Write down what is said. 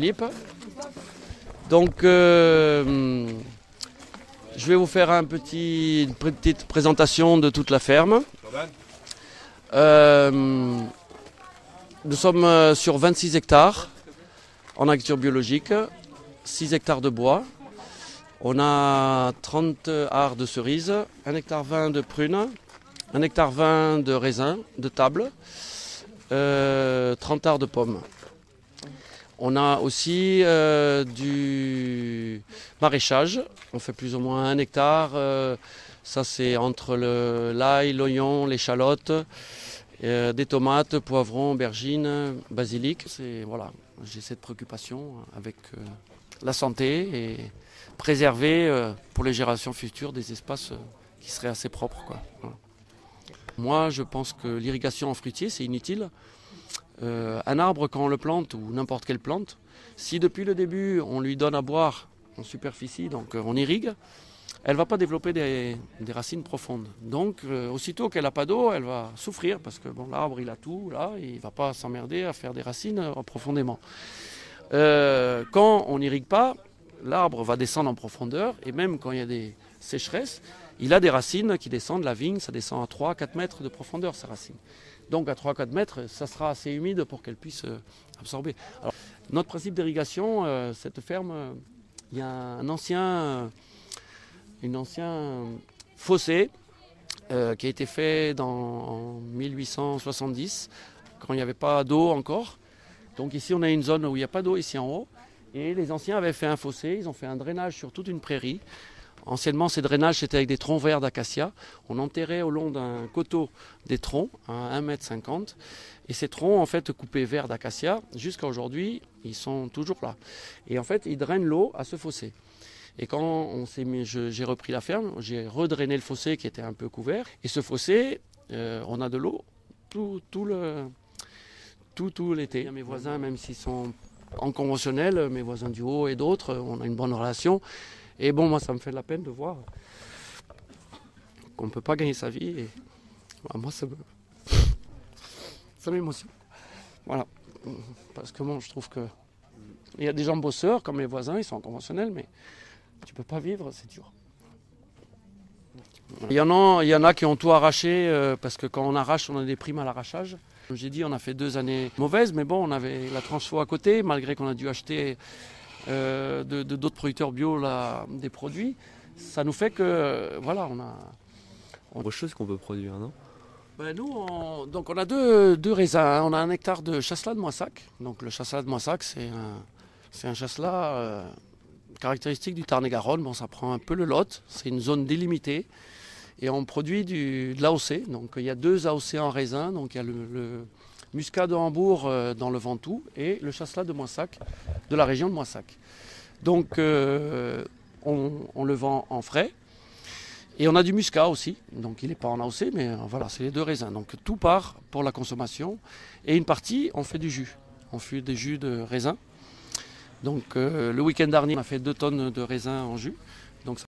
Philippe. Donc, je vais vous faire une petite présentation de toute la ferme. Nous sommes sur 26 hectares en agriculture biologique, 6 hectares de bois. On a 30 arts de cerises, 1 hectare 20 de prunes, 1 hectare 20 de raisins, de table, 30 arts de pommes. On a aussi du maraîchage, on fait plus ou moins 1 hectare, ça c'est entre l'ail, l'oignon, l'échalote, des tomates, poivrons, aubergines, basilic. Voilà, j'ai cette préoccupation avec la santé et préserver pour les générations futures des espaces qui seraient assez propres, quoi. Voilà. Moi je pense que l'irrigation en fruitier c'est inutile. Un arbre quand on le plante ou n'importe quelle plante, si depuis le début on lui donne à boire en superficie, donc on irrigue, elle ne va pas développer des racines profondes. Donc aussitôt qu'elle n'a pas d'eau, elle va souffrir parce que bon, l'arbre il a tout là, et il ne va pas s'emmerder à faire des racines profondément. Quand on n'irrigue pas, l'arbre va descendre en profondeur, et même quand il y a des sécheresses, il a des racines qui descendent, la vigne ça descend à 3-4 mètres de profondeur sa racine. Donc à 3-4 mètres, ça sera assez humide pour qu'elle puisse absorber. Alors, notre principe d'irrigation, cette ferme, il y a un ancien fossé qui a été fait en 1870, quand il n'y avait pas d'eau encore. Donc ici on a une zone où il n'y a pas d'eau ici en haut. Et les anciens avaient fait un fossé, ils ont fait un drainage sur toute une prairie. Anciennement, ces drainages, c'était avec des troncs verts d'acacia. On enterrait au long d'un coteau des troncs à 1,50 m. Et ces troncs, en fait, coupés verts d'acacia, jusqu'à aujourd'hui, ils sont toujours là. Et en fait, ils drainent l'eau à ce fossé. Et quand j'ai repris la ferme, j'ai redrainé le fossé qui était un peu couvert. Et ce fossé, on a de l'eau tout l'été. Mes voisins, même s'ils sont en conventionnel, mes voisins du haut et d'autres, on a une bonne relation. Et bon, moi, ça me fait de la peine de voir qu'on ne peut pas gagner sa vie. Et moi, ça m'émotionne. Voilà. Parce que bon, je trouve que il y a des gens bosseurs, comme mes voisins, ils sont conventionnels, mais tu ne peux pas vivre, c'est dur. Il y en a qui ont tout arraché, parce que quand on arrache, on a des primes à l'arrachage. J'ai dit, on a fait 2 années mauvaises, mais bon, on avait la transfo à côté, malgré qu'on a dû acheter d'autres producteurs bio là, des produits. Ça nous fait que, voilà, on a autre chose qu'on peut produire, non? Ben nous, on a deux raisins, hein. On a 1 hectare de chasselas de Moissac. Donc le chasselas de Moissac, c'est un chasselas caractéristique du Tarn-et-Garonne. Bon, ça prend un peu le Lot, c'est une zone délimitée. Et on produit de l'AOC. Donc il y a 2 AOC en raisin. Donc il y a le Muscat de Hambourg dans le Ventoux et le chasselas de Moissac, de la région de Moissac. Donc on le vend en frais. Et on a du muscat aussi, donc il n'est pas en AOC, mais voilà, c'est les 2 raisins. Donc tout part pour la consommation. Et une partie, on fait du jus. On fait des jus de raisin. Donc le week-end dernier, on a fait 2 tonnes de raisins en jus.